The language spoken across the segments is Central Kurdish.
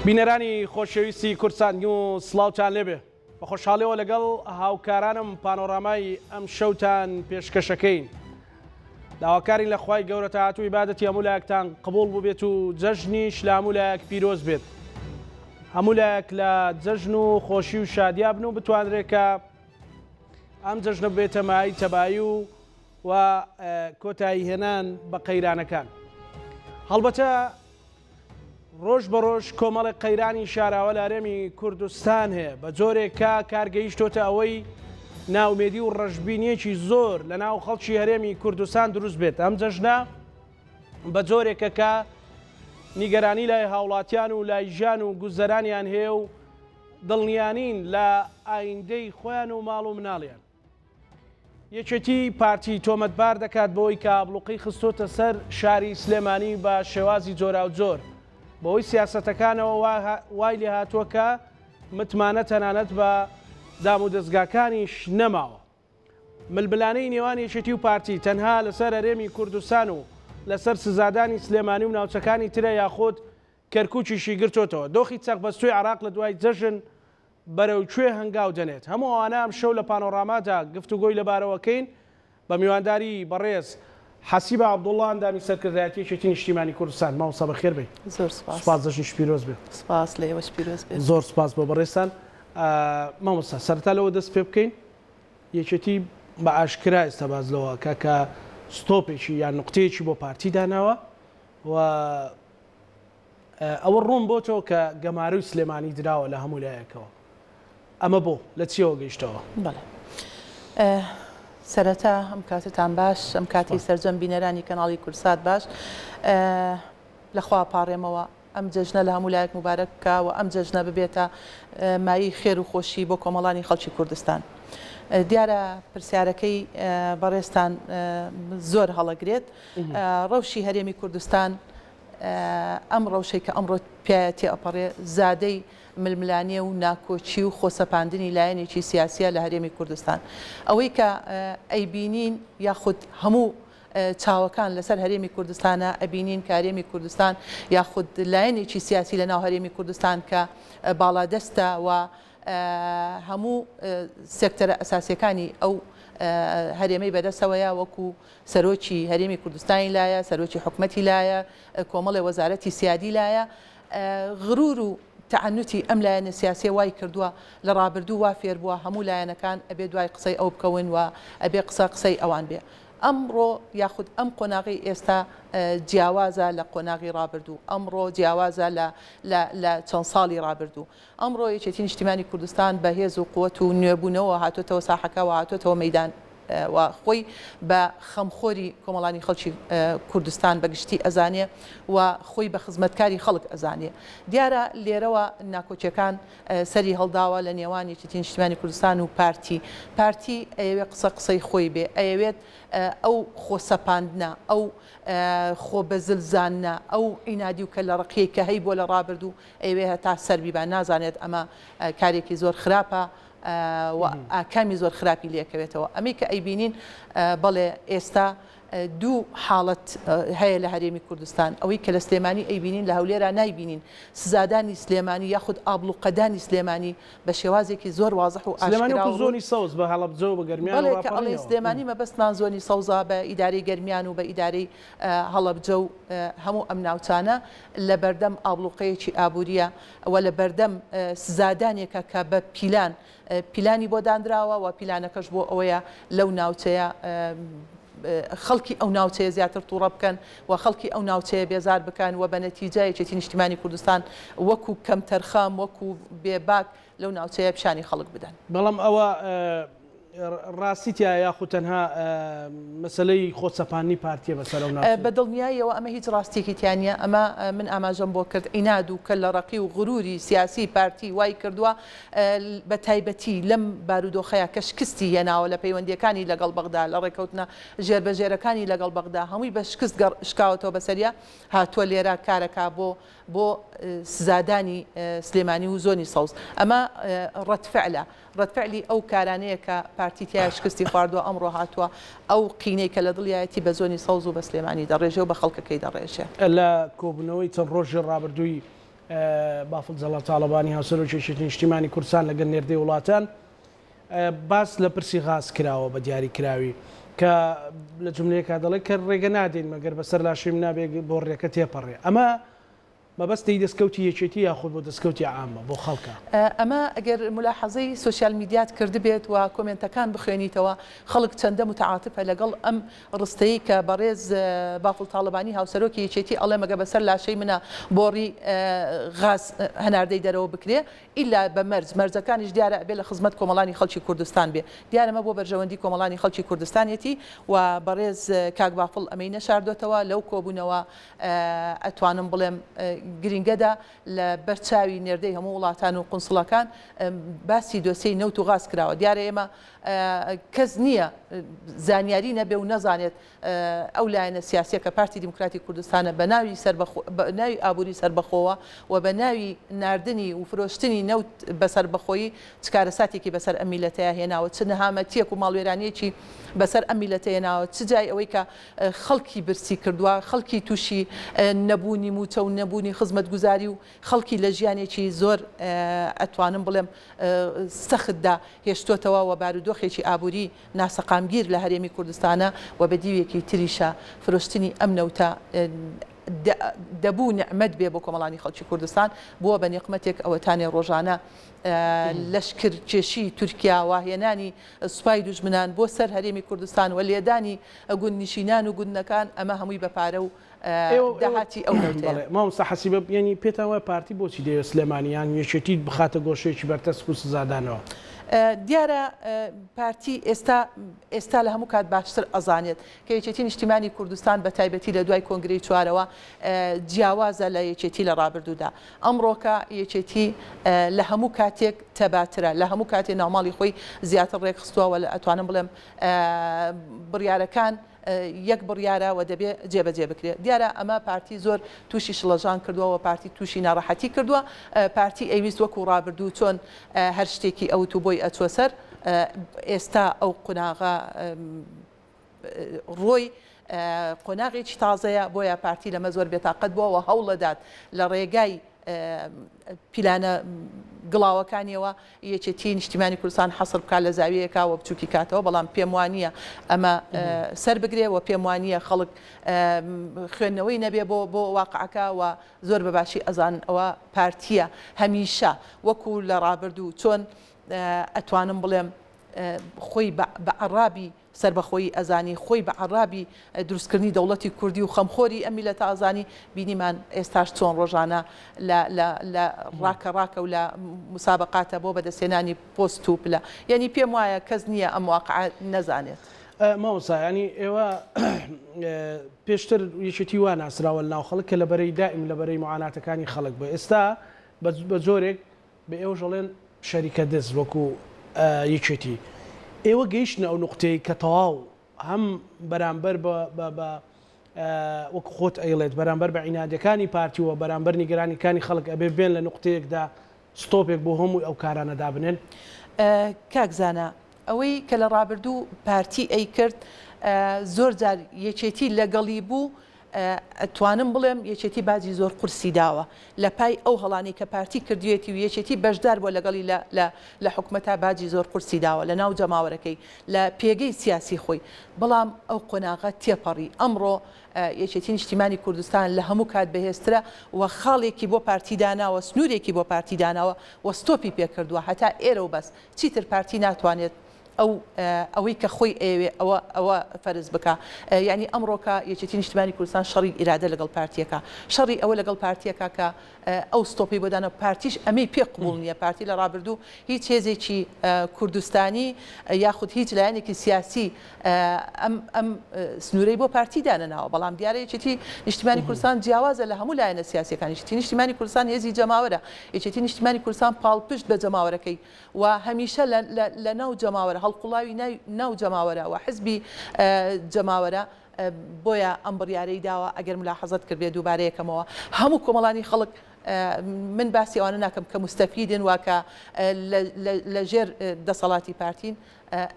بینەرانی خۆشەویستی کورسان و سڵاوتان لێبێ بە خۆشحاڵیەوە لەگەڵ هاوکارانم پانۆرامای ئەم شەوتان پێشکەشەکەین. داواکارین لە خوای گەورە تاهاتوو عیبادەتی هەموو لایەکتان قبوڵ بوو بێت و جەژنیش لە هەموو لایەک پیرۆز بێت. هەموو لایەک لە جەژن و خۆشی و شادیا بن و بتوانرێت کە ئەم جەژنە بێتە مای تەبایی و کۆتایی هێنان بە قەیرانەکان. هەڵبەتە ڕۆژ بە ڕۆژ کۆمەڵی قەیرانی شاراوە لە هەرێمی کوردستان هەیە بە جۆرێکە کارگەیشتۆتە ئەوەی ناومێدی و ڕەشببینیەکی زۆر لە ناو خەڵکی هەرێمی کوردستان دروست بێت. ئەم جەژنە بە جۆرێکە کە نیگەرانی لای هاوڵاتیان و لای ژیان و گوزەرانیان هەیە و دڵنیانین لە ئایندەی خۆیان و ماڵ و مناڵیان. یەکێتی پارتی تۆمەتبار دەکات بەوەی کە ئابلوقی خستۆتە سەر شاری سلێمانی بە شێوازی جۆرا و جۆر بەوەی سیاسەتەکانەوە وای لێ هاتووە کە متمانە تەنانەت بە دام و دەستگاکانیش نەماوە. ململانەی نێوان یەکێتی و پارتی تەنها لەسەر هەرێمی کوردستان و لەسەر سزادانی سلێمانی و ناوچەکانی ترە یاخۆت کەرکووکیشی گرتوتەوە. دۆخی چەقبەستوی عراق لە دوای جەژن بەرەوکوێ هەنگاو دەنێت. هەموو ئەوانە ئەم شەو لە پانۆرامادا گفتوگۆی لەبارەوەکەین بە میوانداری بەڕێز حەسیب عەبدوڵڵا ئەندامی سەرکردایەتی یەکێتی نیشتیمانی کوردستان. ماوەسا بەخێر بێ. زۆر سوپاس. سوپاس دەژنیش پیرۆز بێ. سوپاس لە ئێوەش پیرۆز بێ. زۆر سوپاس بۆ بەڕێستان. مامۆستا سەرەتا لەوە دەست پێ بکەین یەکێتی بە ئاشکرا ئێستا باز لەوە کە ستۆپێکی یان نقطەیەکی بۆ پارتی داناوە و ئەوە ڕوون بۆتەوە کە گەماروی سلێمانی دراوە لە هەموو لایەکەوە. ئەمە بۆ لە چیەوە گەیشتەوە؟ بەڵێ سەرەتا ئەم کاتتان باش، ئەم کاتی سەرجەم بینەرانی کەناڵی کورسات باش. لەخوا پاڕێمەوە ئەم جەژنە لە هەموو لایەک مبارەک بکە و ئەم جەژنە ببێتە مایی خێر و خۆشی بۆ کۆمەڵانی خەڵکی کوردستان. دیارە پرسیارەکەی بەڕێستان زۆر هەڵەگرێت. ڕەوشی هەرێمی کوردستان ئەم ڕەوشەی کە ئەمڕۆ پیاەتی ئەپەڕێ زادەی ململانیە و ناکۆچی و خۆسەپاندنی لایەنێکی سیاسیە لە هەرێمی کوردستان. ئەوەی کە ئەیبینین یاخود هەموو چاوەکان لەسەر هەرێمی کوردستانە ئەبینین کە هەرێمی کوردستان یاخود لایەنێکی سیاسی لە ناو هەرێمی کوردستان کە باڵادەستە و هەموو سێکتەرە ئەساسیەکانی ئەو هەرێمەی بەدەستەوەیە وەکو سەرۆکی هەرێمی کوردستانی لایە، سەرۆکی حکومەتی لایە، کۆمەڵی وەزارەتی سیادی لایە. غرور و تعنوتی ئەم لایەنە سیاسی وای کردووە لە ڕابردوو وا فێر بووە هەموو لایەنەکان ئەبێ دوای قسەی ئەو بکەون و ئەبێ قسەی ئەوان بێ. ئەمڕۆ یاخود ئەم قۆناغی ئێستا جیاوازە لە قۆناغی ڕابردوو، ئەمڕۆ جیاوازە لە چەند ساڵی ڕابردوو. ئەمڕۆ یەکێتی نیشتیمانی کوردستان بە هێز و قووەت و نوێبوونەوە هاتوۆتەوە ساحەکەەوە هاتوۆتەوە مەیدان و خۆی بە خەمخۆری کۆمەڵانی خەڵکی کوردستان بەگشتی ئەزانێ و خۆی بە خزمەتکاری خەڵک ئەزانێ. دیارە لێرەوە ناکۆچیەکان سەری هەڵداوە لە نێوان یەکێتی نیشتیمانی کوردستان و پارتی ئەیەوێت قسەی خۆی بێ، ئەیەوێت ئەو خۆسەپاندنە، ئەو خۆ بەزلزانە، ئەو ئینادی و کە لە ڕقیەی کە هەی بۆ لە ڕابردوو ئەیوێ هەتا سەربیبان نازانێت ئەمە کارێکی زۆر خراپە و ئاکامی زۆر خراپی لێکەوێتەوە. ئەمی کە ئەیبینین بەڵێ ئێستا دوو حاڵەت هەیە لە هەرێمی کوردستان. ئەوەی کە لە سلێمانی ئەیبینین لە هەولێرا نایبینین سزادانی سلێمانی یاخود ئابلوقەدانی سلێمانی بە شێوازێکی زۆر وازح و ئاشکرا زۆنی سەوز بە هەڵەبجە و بە گەرمیان. بەڵێ کە ئەڵێ سلێمانی مەبەستمان زۆنی سەوزا بە ئیدارەی گەرمیان و بە ئیدارەی هەڵەبجە و هەموو ئەم ناوچانە لە بەردەم ئابلوقەیەکی ئابووریە و لە بەردەم سزادانێکە کە بە پیلانی بۆ دانراوە و پیلانەکەش بۆ ئەوەیە لەو ناوچەیە خەڵکی ئەو ناوچەیە زیاتر تووڕە بکەن و خەڵکی ئەو ناوچەیە بێزار بکەن و بە نەتیجە یەکێتی نیشتیمانی کوردستان وەکو کەم تەرخام وەکو بێباک لەو ناوچەیە پیشانی خەڵک بدەن. بەڵام ئەوە ڕاستیتیا یاخود تەنها مەسلەی خۆسەپانی پارتیە بەسەر ئەو ناوچە؟ بەدڵنیاییەوە ئەمە هیچ ڕاستیەکی تیانە. ئەمە من ئاماژەم بۆ کرد ئیناد و کە لە ڕقی و غروری سیاسی پارتی وای کردووە بە تایبەتی لەم بارودۆخەیە کە شکستی هێناوە لە پەیوەندیەکانی لەگەڵ بەغدا لە ڕێکەوتنە ژێربەژێرەکانی لەگەڵ بەغدا هەمووی بە شکست شکاوەتەوە بەسەریە هاتووە لێرە کارەکە بۆ سزادانی سلێمانی و زۆنی سەوز. ئەمە ڕەتفعلی ئەو کارانەیە کە پارتی تیا شکستی خواردووە ئەمڕۆ هاتووە ئەو قینەی کە لە دڵیایەتی بە زۆنی سەوز و بە سلێمانی دەڕێژێ و بە خەڵکەکەی دەڕێژێ. لە کۆبوونەوەی چەند ڕۆژی ڕابردووی بافڵ جەڵال تاڵەبانی هاوسەرۆکێکی نیشتیمانی کوردستان لەگەڵ نێردەی وڵاتان باس لە پرسی غاز کراوە بە دیاریکراوی کە لە جملەیەکا دەڵێ کە ڕێگە نادەین مەگەر بەسەر لاشیم نابێت بۆ ڕێەکە تێپەڕێ ئەمە مەبەستی دەستکەوتی یەکێتی یاخود بۆ دەستکەوتی عامە بۆ خەڵکە ئەمە ئەگەر ملاحەزەی سوسیال میدیات کردبێت و کۆمنتەکان بخوێنیتەوە خەڵک چەندە متعاتفە لەگەڵ ئەم ڕستەیە کە بەڕێز بافڵ تاڵبانی هاوسەرۆکی یەکێتی ئەڵێ مەگە بەسەر لاشەی منە بۆڕی غاز هەناردەی دەرەوە بکرێ ئیلا بە مەرجەکانیش دیارە بێ لە خزمەت کۆمەڵانی خەڵکی کوردستان بێ دیارەمە بۆ بەرژەوەندی کۆمەڵانی خەڵکی کوردستانێتی و بەڕێز کاک بافڵ ئەمەی نەشاردوێتەوە لەو کۆبوونەوە ئەتوانم بڵێم گرنگەدا لە بەرچاوی نێردەی هەموو وڵاتان و قونسڵەکان باسی دۆسەی نەوت و غاز کراوە دیارە ئێمە کەس نییە زانیاری نەبێ و نەزانێت ئەو لایەنە سیاسیە کە پارتی دیموکراتی کوردستانە بە ناوی ئابووری سربەخۆوە و بە ناوی ناردنی و فرۆشتنی نەوت بەسەر بەخۆیی چکارە ساتێکی بەسەر ئەم میلەتەیە هێناوە چ نەهامەتیەک و ماڵوێرانەیەکی بەسەر ئەم میلەتە هێناوە چ جای ئەوەی کە خەڵکی برسی کردووە خەڵکی تووشی نەبوونی موچە و نەبوونی خزمەتگوزاری و خەڵکی لە ژیانێکی زۆر ئەتوانم بڵێم سەختدا هێشتوتەوە و بارودۆخێکی ئابووری ناسەقامگیر لە هەرێمی کوردستانە و بە دیوێکی تریشە فرۆشتنی ئەم نەوتە دەبوو نعمەت بێ بۆ کۆمەڵانی خەڵکی کوردستان بووە بە نێقمەتێک ئەوەتانێ ڕۆژانە لەشکر کێشی تورکیا واهێنانی سوپای دوژمنان بۆ سەر هەرێمی کوردستان و لێدانی گوندنشینان و گوندنەکان ئەمە هەمووی بە پارە و داهاتی ئەو مامۆستا حەسیبە ینی پێتەوە پارتی بۆچی دەوێت سلێمانیان یەکێتی بخاتە گۆشەیەکی بەرتەسک و سزادانەوە دیارە پارتی ئێستا لە هەموو کات باشتر ئەزانێت کە یەکێتی نیشتیمانی کوردستان بە تایبەتی لە دوای کۆنگرەی چوارەوە جیاوازە لە یەکێتی لە ڕابردوودا ئەمڕۆکە یەکێتی لە هەموو کاتێک تەباترە لە هەموو کاتێک ناوماڵی خۆی زیاتر ڕێکخستووە لە ئەتوانم بڵێم بڕیارەکان یەک بڕیارەوە دەبێت جێبەجێ بکرێت دیارە ئەمە پارتی زۆر تووشی شڵەژان کردووە و پارتی تووشی ناڕەحەتی کردووە پارتی ئەویست وەکو ڕابردوو چۆن هەر شتێکی ئەوت و بۆی ئەچوە سەر ئێستا ئەو قوناغا ڕۆی قۆناغێکی تازەیە بۆیە پارتی لەمە زۆر بێتاقەت بووە و هەوڵەدات لە ڕێگای پیلانە گڵاوەکانیەوە یەکێتی نیشتیمانی کوردستان حەسر بکات لە زاویەکەوە بچووکی کاتەوە بەڵام پێم وانە ئەمە سەر بگرێەوە پێم وانە خەڵک خوێندنەوەی نەبێ بۆ واقعەکە و زۆر بەباشی ئەزان ئەوە پارتیە هەمیشە وەکو لە ڕابردوو چۆن ئەتوانم بڵێم خۆی بە عەرابی سربەخۆی ئەزانی خۆی بە عەرابی دروستکردنی دەوڵەتی کوردی و خەمخۆری ئەم میلەتە ئازانی بینیمان ئێستاش چۆن ڕۆژانە لە ڕاکە و لە مسابقاتە بۆ بەدەستێنانی پۆست و پلە یعنی پێم وایە کەس نییە ئەم واقعە نەزانێت ماوەسا ینی ئێوە پێشتر یەکێتی وان ئاسراوە ناو خەڵک کە لەبەرەی دائیم لەبەرەی معاناتەکانی خەڵک بۆ ئێستا بە جۆرێک بە ئێوە ژەڵێن شەریکە دەست وەکو یەکێتی ئێوە گەیشتنە ئەو نقطەی کە تەواو هەم بەرامبەر بە وەکو خۆت ئەیڵێت بەرامبەر بە عینادەکانی پارتی و بەرامبەر نیگەرانیەکانی خەڵک ئەبێ بێن لە نقطەیەکدا ستۆپێک بۆ هەمووی ئەو کارانەدا بنێن کاکزانە ئەوەی کە لە ڕابردوو پارتی ئەی کرد زۆر جار یەکێتی لەگەڵی بوو ئەتوانم بڵێم یەکێتی باجی زۆر قورسی داوە لە پای ئەو هەڵانی کە پارتی کردوێتی و یەکێتی بەشدار بۆ لەگەڵی لە حکومەتا باجی زۆر قورسی داوە لە ناو جەماوەرەکەی لە پێگەی سیاسی خۆی بەڵام ئەو قۆناغە تێپەڕی ئەمڕۆ یەکێتی نیشتیمانی کوردستان لە هەموو کات بەهێزترە و خاڵێکی بۆ پارتی داناوە سنوورێکی بۆ پارتی داناوە و ستۆپی پێکردووە هەتا ئێرە و بەس چیتر پارتی ناتوانێت ئەوەی کە خۆی ئەوێ ئەوە فەرز بکە یعنی ئەمڕۆکە یەکێتی نیشتیمانی کوردستان شەڕی ئیرادە لەگەڵ پارتیەکە شەڕی ئەوە لەگەڵ پارتیەکە کە ئەو ستۆپی بۆدانە پارتیش ئەمەی پێ قبوڵ نییە پارتی لە ڕابردوو هیچ هێزێکی کوردستانی یاخود هیچ لایەنێکی سیاسی ئەم سنوورەی بۆ پارتی دانەناوە بەڵام دیارە یەکێتی نیشتیمانی کوردستان جیاوازە لە هەموو لایەنە سیاسیەکانی یەکێتی نیشتیمانی کوردستان هێزی جەماوەرە یەکێتی نیشتیمانی کوردستان پاڵپشت بە جەماوەرەکەی و هەمیشە لە ناو جەماوەرە هەڵقوڵاوی ناو جەماوەرە و حزبی جەماوەرە بۆیە ئەم بڕیارەی داوە ئەگەر ملاحەزەت کرد بێ دووبارەیەکەمەوە هەموو کۆمەڵانی خەڵک من باسی ئەوانە ناکەم کە مستەفیدن واکە لە ژێر دەسەڵاتی پارتین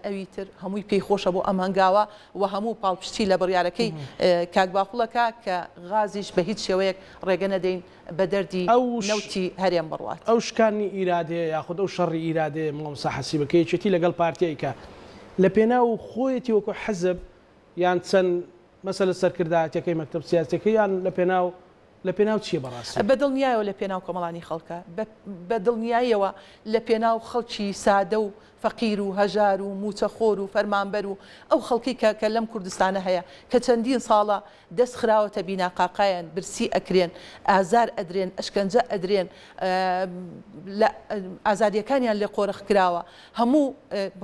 ئەوی تر هەمووی پێی خۆشە بۆ ئەم هەنگاوە و هەموو پاڵپشتی لە بڕیارەکەی کاک باقوڵەکە کە غازیش بە هیچ شێوەیەک ڕێگە نەدەین بە دەردی نەوتی هەرێم بڕوات ئەو شکانی ئیرادێ یاخود ئەو شەڕی ئیرادێ مامۆستا حەسیبەکەی چێتی لەگەڵ پارتیایکە لە پێناو خۆیەتی وەکو حەزب یان چەند مەسەلە سەرکردایەتەکەی مەکتەب سیاسەکەی یان لە پێناو چیە بەڕاستی بە دڵنیایەوە لە پێناو کۆمەڵانی خەڵکە بە دڵنیاییەوە لە پێناو خەڵکی سادە و فەقیر و هەژار و موچەخۆر و فەرمانبەر و ئەو خەڵکی کە لەم کوردستانە هەیە کە چەندین ساڵە دەست خراوەتە بیناقاقایان برسی ئەکرێن ئازار ئەدرێن ئەشکەنجە ئەدرێن ئازادیەکانیان لێ قۆرخ کراوە هەموو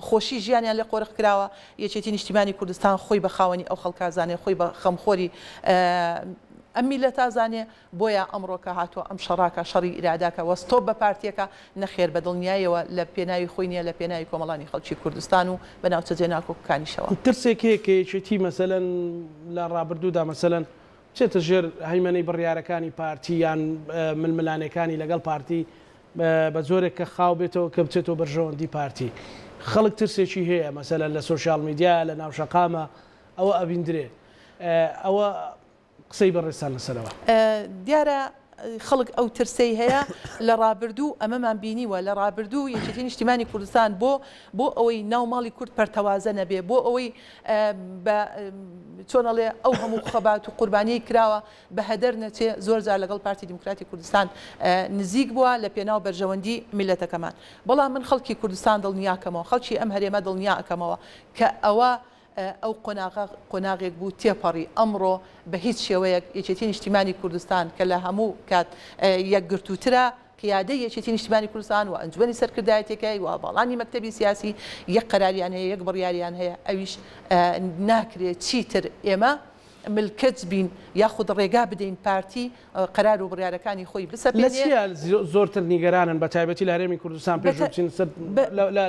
خۆشی ژیانیان لێ قۆرخ کراوە یەکێتی نیشتیمانی کوردستان خۆی بە خاوەنی ئەو خەڵکازانێ خۆی بە خەمخۆری ئەم میلەت تازانێ بۆیە ئەمڕۆکە هاتووە ئەم شەڕاکە شەڕی ئیراداکە وەستۆ بە پارتیەکە نەخێر بە دڵنیایەوە لە پێناوی خۆی نییە لە پێناوی کۆمەڵانی خەڵکی کوردستان و بە ناوچە جێناکۆکەکانیشەوە ترسێکێکێکی مەسەلەن لە ڕابردوودا مەسەلەن چێتە ژێر هەیمەنەی بڕیارەکانی پارتی یان ململانەکانی لەگەڵ پارتی بە زۆرێک کە خاو بێتەوە کە بچێتەوە بەرژەوەندی پارتی خەڵک ترسێکی هەیە مەسەلەن لە سوۆشیال میدیا لە ناوشەقامە ئەوە ئەبیندرێ ئەوە قسەی بەڕێستان لەسەرەوە دیارە خەڵک ئەو ترسەی هەیە لە ڕابردوو ئەمەمان بینیوە لە ڕابردوو یەکێتی نیشتیمانی کوردستان بۆ ئەوەی ناوماڵی کورد پەرتەوازە نەبێ بۆ ئەوەی چۆنەڵێ ئەو هەموو خەبات و قوربانیی کراوە بە هەدەر نەچێ زۆر جار لەگەڵ پارتی دیموکراتی کوردستان نزیک بووە لە پێناو بەرژەوەندی میلەتەکەمان بەڵام من خەڵکی کوردستان دڵنیاکەمەوە خەڵکی ئەم هەرێمە دڵنیاکەمەوە کە ئەوە ئەو قۆناغێک بوو تێپەڕی ئەمڕۆ بە هیچ شێوەیەک یەکێتی نیشتیمانی کوردستان کە لە هەموو کات یەکگرتووترە قیادەی یەکێتی نیشتیمانی کوردستان و ئەنجومەنی سەرکردایەتەکەی و باڵانی مەکتەبی سیاسی یەک قەراریان هەیە یەک بڕیاریان هەیە ئەویش ناکرێت چیتر ئێمە ملکەت بین یاخود ڕێگا بدەین پارتی قەرار و بڕیارەکانی خۆی بسەپێنێ زۆرتر نیگەرانن بە تایبەتی لە هەرێمی کوردستان پێش بچین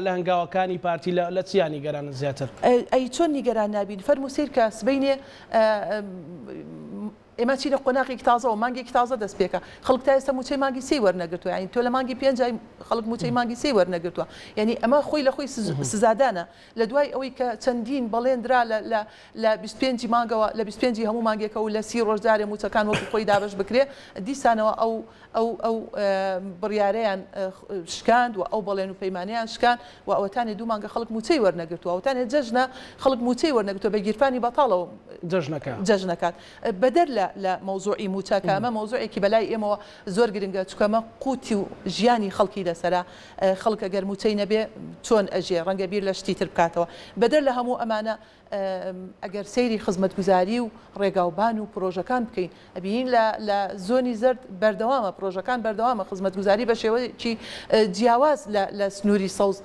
لە هەنگاوەکانی پارتی لە چیان نیگەرانن زیاتر ئەی چۆن نیگەران نابین فەرموو سیر کە سبەینێ ئێمە چی لە قۆناغێکی تازەوە مانگێکی تازە دەست پێکە خەڵک تا ئێستا موچەی مانگی سێ وەرنەگرتووە یعنی تۆ لە مانگی پێنجای خەڵک موچەی مانگی سێ وەرنەگرتووە یعنی ئەمە خۆی لە خۆی سزادانە لە دوای ئەوەی کە چەندین بەڵێنرا لە 25 مانگەوە لە 25 هەموو مانگێکە و لە 30 ڕۆژدارێ موچەکان وەکو خۆی دابش بکرێ دیسانەوە ئەو بڕیارەیان شکاند و ئەو بەڵێن و پەیمانیان شکان و ئەوەتانێ دوو مانگە خەڵک موچەی وەرنەگرتووە ئەوتانێ جەژنە خەڵک موچەی وەرنەگرتووە بە گیرفانی بەتاڵەوە جەژنەکات بەدەر لە مۆزوعی موچەکە ئەمە مۆزوعێکی بەلای ئێمەوە زۆر گرنگە چکەمە قوتی و ژیانی خەڵکی لەسەرا خەڵکە گەر موچەی نەبێ چۆن ئەژێ ڕەنگە بیر لە شتی تر بکاتەوە بەدەر لە هەموو ئەمانە ئەگەر سەیری خزمەتگوزاری و ڕێگاوبان و پرۆژەکان بکەین ئەبین لە زۆنی زرد بەردەوامە پرۆژەکان بەردەوامە خزمەتگوزاری بە شێوەیەکی جیاواز لە سنووری سەوز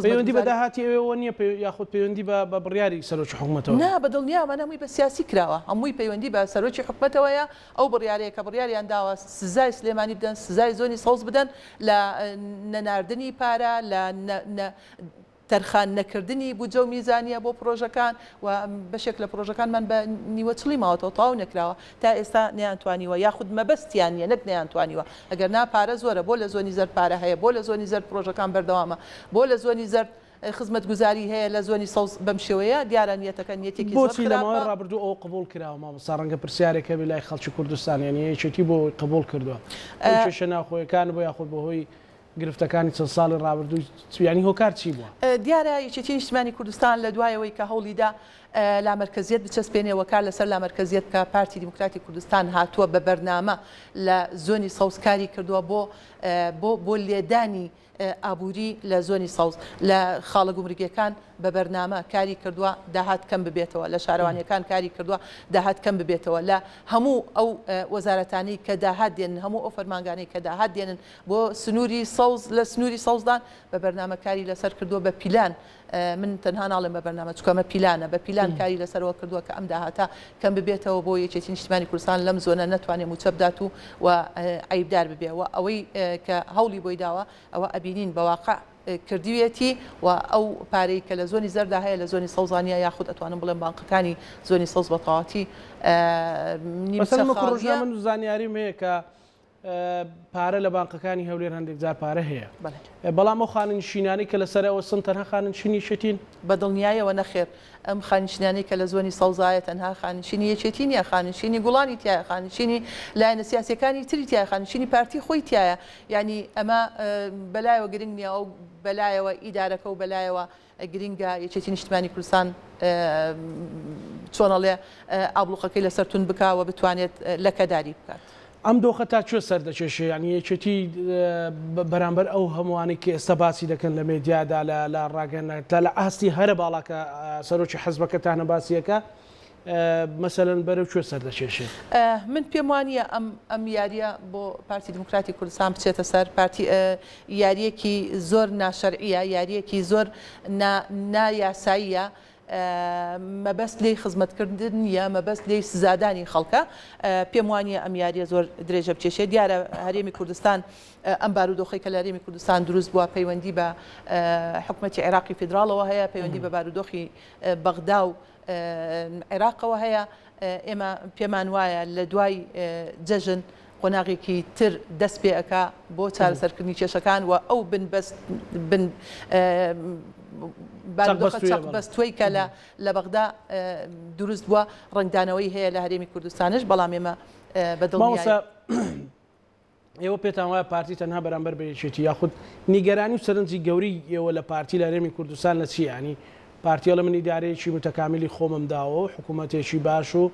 پەیوەندی بە داهاتی ئەوەوە نییە یاخود پەیوەندی بە بڕیاری سەرۆکی حکوومەتەوە نا بەدڵنیامان هەمووی بە سیاسی کراوە هەمووی پەیوەندی بە سەرۆکی حکوومەتەوەیە ئەو بڕیارەیە کە بڕیاریان داوە سزای سلێمانی بدەن سزای زۆنی سەوز بدەن لە نەناردنی پارە لە تەرخان نەکردنی بودجە و میزانیە بۆ پرۆژەکان و بەشێک لە پرۆژەکانمان بە نیوەچڵی ماوەتەوە تاو نەکراوە تا ئێستا نەیانتوانیوە یاخود مەبەستیان نیە نەک نەیانتوانیوە ئەگەر نا پارە زۆرە بۆ لە زۆنی زەرد پارە هەیە بۆ لە زۆنی زەرد پرۆژەکان بەردەوامە بۆ لە زۆنی زەرد خزمەتگوزاری هەیە لە زۆنی سەوز بەم شێوەیە دیارە نیەتەکە نیەتێکی بۆچی لەماوەی ڕابردوو ئەو قبول کراوە مامۆستا ڕەنگە پرسیارێکە بێ لای خەڵکی کوردستان یعنی یەکێتی بۆ قبول کردووە کێشە ناخۆیەکان بۆ یاخود بەهۆی گرفتەکانی چەند ساڵی ڕابردوو یعنی هۆکار چی بووە دیارە یەکێتی نیشتیمانی کوردستان لە دوایەوەی کە هەوڵیدا لامەرکزیەت بچەسپێنێەوە کار لەسەر لامەرکزیەت کە پارتی دیموکراتی کوردستان هاتووە بە بەرنامە لە زۆنی سەوزکاری کردووە بۆ لێدانی ئابووری لە زۆنی سەوز لە خاڵە گومرگیەکان بە بەرنامە کاری کردووە داهات کەم ببێتەوە لە شارەوانیەکان کاری کردووە داهات کەم ببێتەوە لە هەموو ئەو وەزارەتانی کە داهات دێنن هەموو ئەو فەرمانگانەی کە داهات دێنن بۆ سنووری سەوز لە سنووری سەوزدان بە بەرنامەکاری لەسەر کردووە بە پیلان من تەنها ناڵێم بە بەرنامە چکەمە پیلانە بە پیلان کاری لەسەرەوە کردووە کە ئەم داهاتە کەم ببێتەوە بۆ یەکێتی نیشتیمانی کوردستان لەم زۆنە نەتوانێت موچە بدات و عیبدار ببێ و ئەوەی کە هەوڵی بۆی داوە ئەوە ئەبینین بەواقع کردوێتی و ئەو پارەی کە لە زۆنی زەردا هەیە لە زۆنی سەوزانیا یاخود ئەتوانم بڵێم بانقەکانی زۆنی سەوز بە تەواوەتی ڕۆژنامە من زانیاریم هەیە کە پارە لە بانقەکانی هەولێر هەندێک جار پارە هەیە بەڵام ئەو خاننشینانی کە لەسەر ئەوە سن تەنها خاننشینی شتین بەدڵنیایەوە نەخێر ئەم خاننشینانی کە لە زۆنی سەوزایە تەنها خاننشینی یەکێتی نیە خاننشینی گوڵانی تایە خاننشینی لایەنە سیاسەکانی تری تایە خاننشینی پارتی خۆی تایە یعنی ئەمە بەلایەوە گرنگ نییە ئەو بەلایەوە ئیدارەکە و بەلایەوە گرینگە یەکێتی نیشتمانی کوردستان چۆنەڵێ ئابلوقەکەی لەسەر تون بکاوە بتوانێت لەکەداری بکات. ئەم دۆخە تا کوێ سەردەکێشێ ینی یەکێتی بەرامبەر ئەو هەمووانی کە ئێستا باسی دەکەن لە مێدیادا لە ڕاگەنێت لە ئاستی هەرە باڵاکە سەرۆکی حەزبەکەتانە باسیەکە مەسەلەن بەرەو کوێ سەردەکێشێ من پێم وانە ئەم یاریە بۆ پارتی دموکراتی کوردستان بچێتە سەر پارتی یاریەکی زۆر ناشەرعیە یاریەکی زۆر نایاساییە مەبەست لێی خزمەتکردن نیە مەبەست لێی سزادانی خەڵکە پێم وانە ئەم یاریە زۆر درێژە بچێشێ دیارە هەرێمی کوردستان ئەم بارودۆخی کە لە هەرێمی کوردستان دروست بووە پەیوەندی بە حکوومەتی عێراقی فیدراڵەوە هەیە پەیوەندی بە بارودۆخی بەغدا و عێراقەوە هەیە ئێمە پێمان وایە لە دوای جەژن قۆناغێکی تر دەست پێ ئەکا بۆ چارەسەرکردنی کێشەکان و ئەو بەستوی کە لە بەغدا دروست بووە ڕنگدانەوەی هەیە لە هەرێمی کوردستانش بەڵام ئێمە بەدڵنیایە ئێوە پێتان وایە پارتی تەنها بەرامبەر بە یەکێتی یاخود نیگەرانی و سەرنجی گەوری ئێوە لە پارتی لە هەرێمی کوردستان لە چی ینی پارتیەڵە من ئیدارەیەکی متەکامیلی خۆممداوە و حکوومەتێکی باش و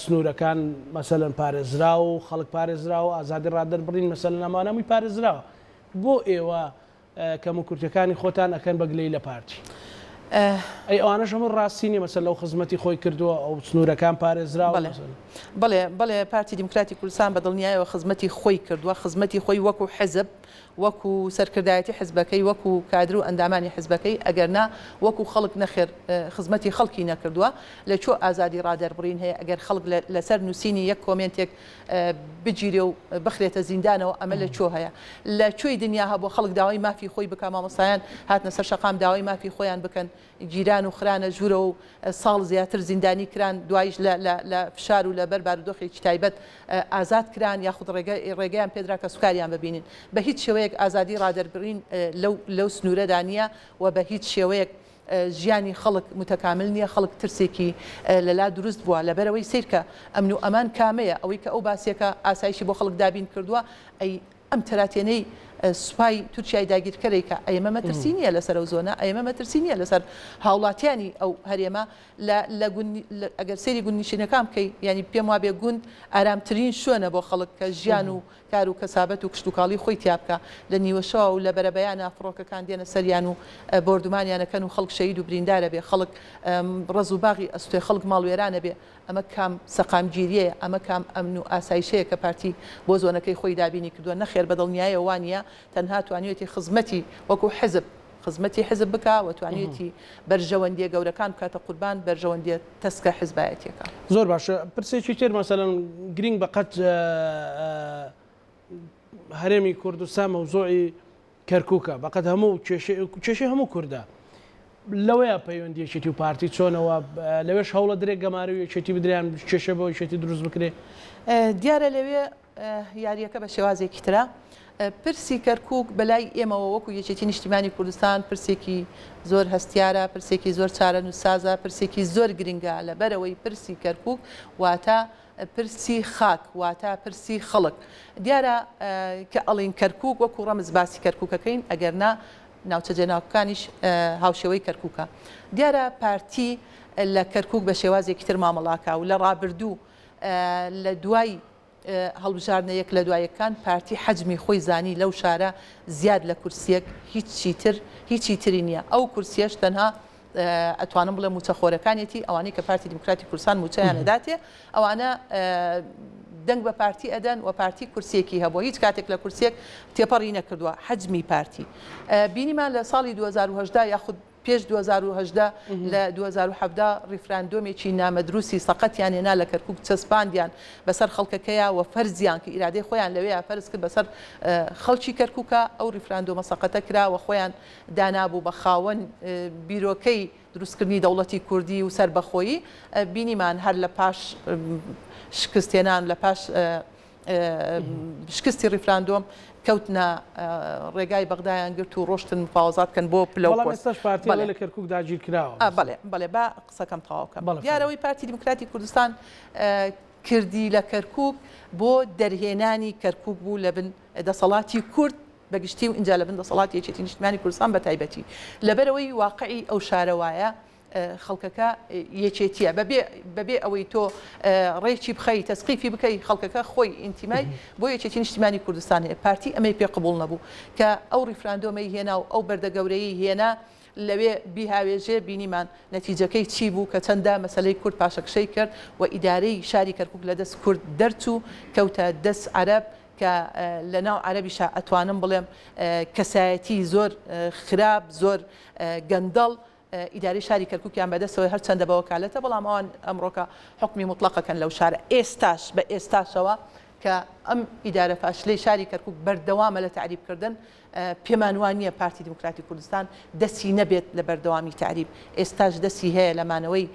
سنوورەکان مەسەلەن پارێزرا و خەڵک پارێزرا و ئازادی ڕادەربڕین مەسەلەن ئەمانەمووی پارێزراوە بۆ ئێوە کەم و کورتەکانی خۆتان ئەکەن بەگلەی لە پارتی ئەی ئەوانەش هەموو ڕاستینی مەسەل لەو خزمەتی خۆی کردووە ئەو سنوورەکان پارێزراوە بەڵێ پارتی دموکراتی کوردستان بەدڵنیایەوە خزمەتی خۆی کردووە خزمەتی خۆی وەکو حزب وەکو سەرکردایەتی حزبەکەی وەکو کادر و ئەندامانی حزبەکەی ئەگەرنا وەکو خەڵک نەخێر خزمەتی خەڵکی نەکردووە لە چۆ ئازادی ڕادەربڕین هەیە ئەگەر خەڵک لەسەر نووسینی یەک کۆمنتێک بگیرێ و بخرێتە زیندانەوە ئەمە لە چۆ هەیە لە کوێی دنیا هەبوو خەڵک داوای مافی خۆی بکە مامۆستایان هاتنە سەر شەقام داوای مافی خۆیان بکەن گیران و خرانە ژوورە و ساڵ زیاتر زیندانی کران دوایش لە فشار و لە بەر بارودۆخێکی تایبەت ئازاد کران یاخود ڕێگەیان پێدرا کە سوکاریان ببینین بە هیچ شێوەیەک ئازادی ڕادەربڕین لەو سنوورەدا نییە و بە هیچ شێوەیەک ژیانی خەڵک متەکامل نییە خەڵک ترسێکی لەلا دروست بووە لەبەرەوەی سیرکە ئەمن و ئەمان کامەیە ئەوەی کە ئەو باسیەکە ئاسایشی بۆ خەڵک دابین کردووە ئەی ئەم تەراتێنەی سوپای تورکیای داگیرکەرێکە ئەمە مەترسی نیە لەسەر ئەو زۆنە ئەمە مەترسی نیە لەسەر هاوڵاتیانی ئەو هەرێمە ئەگەر سەیری گوندنیشینەکان بکەی ینی پێم وابێ گوند ئارامترین شوێنە بۆ خەڵک کە ژیان و کار و کەسابەت و کشتتوکاڵی خۆی تیابکە لە نیوەشەوە و لە بەرەبەیانە فڕۆکەکان دێنە سەریان و بردومانیانەکەن و خەڵک شەید و بریندارە بێ خەڵک ڕز و باغی ئەستێ خەڵک ماڵوێرانە بێ ئەمە کام سەقامگیریەیە ئەمە کام ئەمن و ئاسایشەیە کە پارتی بۆ زۆنەکەی خۆی دابینی کردووە نەخێر بەدڵنیایە وانە تەنها توانێتی خزمەتی وەکو حزب خزمەتی حزب بکە و توانێتی بەرژەوەندیە گەورەکان بکاتە قوربان بەرژەوەندیە تەسکە حزبایەتیەکە زۆر باشە پرسێکی تر مەسەلەن گرنگ بەقەت هەرێمی کوردستان مەوزوعی کەرکووکە بەقەت هەموو کێشەی هەموو کووردە لەوەیە پەیوەندیەکێتی و پارتی چۆنەوە لەوێش هەوڵە درێک گەماری و یەکێتی بدریان کێشە بۆ یەکێتی دروست بکرێ دیارە لەوێ یاریەکە بە شێوازێکی ترە پرسی کەرکووک بەلای ئێمەوە وەکو یەکێتی نیشتیمانی کوردستان پرسێکی زۆر هەستیارە پرسێکی زۆر چارە نووسازە پرسێکی زۆر گرنگە لەبەرەوەی پرسی کەرکووک واتە پرسی خاک واتە پرسی خەڵک دیارە کە ئەڵین کەرکووک وەکو ڕەمز باسی کەرکووکەکەین ئەگەرنا ناوچە جێناوەکانیش هاوشێوەی کەرکووکە دیارە پارتی لە کەرکووک بە شێوازێکی تر مامەڵاکە و لە ڕابردوو لە دوای هەڵبژاردنەیەک لە دوایەکان پارتی حەجمی خۆی زانی لەو شارە زیاد لە کورسیەک هیچی تری نییە ئەو کورسیەش تەنها ئەتوانم بڵێ موچەخۆرەکانێتی ئەوانەی کە پارتی دموکراتی کوردستان موچەیان نەداتێ ئەوانە دەنگ بە پارتی ئەدەن و پارتی کورسێکی هەبووە هیچ کاتێک لە کورسێک تێپەڕی نەکردووە حەجمی پارتی بینیمان لە ساڵی 2010 یاخود پێش 2010 لە 2017 ڕیفراندۆمێکی نامەدروستی سەقەتیان هێنا لە کەرکووک چەسپاندیان بەسەر خەڵکەکەیە و فەرزیان کە ئیرادەی خۆیان لەوەیە فەرز کرد بەسەر خەڵکی کەرکووکە ئەو ڕیفراندۆمە سەقەتە کراوە خۆیان دانابوو بە خاوەن بیرۆکەی دروستکردنی دەوڵەتی کوردی و سربەخۆیی بینیمان هەر لە پاش شکستێنان لە پاش شکستی ڕیفراندۆم کەوتنە ڕێگای بەغدایان گرت و ڕۆشتن مفاوەزاتکەن بۆ لە کەرکووک داگیر کراوە. بەڵێ با قسەکەم تەواوکەم. دیارەوەی پارتی دیموکراتی کوردستان کردی لە کەرکووک بۆ دەرهێنانی کەرکووک بوو لە بن دەسەڵاتی کورد بەگشتی و اینجا لە بن دەسەڵاتی یەکێتی نیشتیمانی کوردستان بە تایبەتی لەبەرەوەی واقعی ئەو شارەوایە خەڵکەکە یەکێتیە بەبێ ئەوەی تۆ ڕێکی بخەی تەسقیفی بکەی خەڵکەکە خۆی ئینتیمای بۆ یەکێتی نیشتیمانی کوردستان هەیە پارتی ئەمەی پێ قبوڵ نەبوو کە ئەو ڕیفراندۆمەی هێنا و ئەو بەردەگەورەیی هێنا لەوێ بیهاوێژێ بینیمان نەتیجەکەی چی بوو کە چەندە مەسلەی کورد پاشەکشەی کرد و ئیدارەی شاری کەرکووک لە دەست کورد دەرچوو کەوتە دەست عەرەب کە لە ناو عەرەبیشە ئەتوانم بڵێم کەسایەتی زۆر خراپ زۆر گەندەڵ ئیداری شاری کەرکووکیان بەدەستەوەی هەر چەندە بە وەکالەتە بەڵام ئەوان ئەمڕۆکە حکمی مطلقەکەن لەو شارە ئێستاش بە ئێستاشەوە کە ئەم ئیدارە فاشلەی شاری کەرکووک بەردەوامە لە تعریبکردن پێمان وانە پارتی دیموکراتی کوردستان دەستی نەبێت لە بەردەوامی تعریب ئێستاش دەستی هەیە لەمانەوەی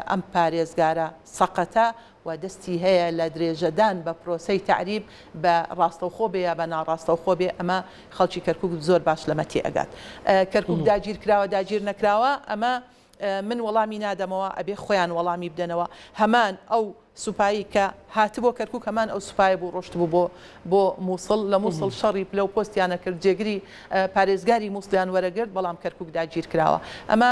ئەم پارێزگارە سەقەتە و دەستی هەیە لە درێژەدان بە پرۆسەی تعریب بە ڕاستەوخۆ بێ یا بە ناڕاستەوخۆ بێ ئەمە خەڵکی کەرکووک زۆر باش لەمە تێئەگات کەرکووک داگیر کراوە داگیر نەکراوە ئەمە من وەڵامی نادەمەوە ئەبێ خۆیان وەڵامی بدەنەوە هەمان ئەو سوپایی کە هاتبوو کەرکووک هەمان ئەو سوپای بوو ڕۆشت بوو بۆ مووسڵ لە مووسڵ شەڕی پلە و پۆستیانە کرد جێگری پارێزگاری مووسڵیان وەرەگرت بەڵام کەرکووک داگیر کراوە ئەمە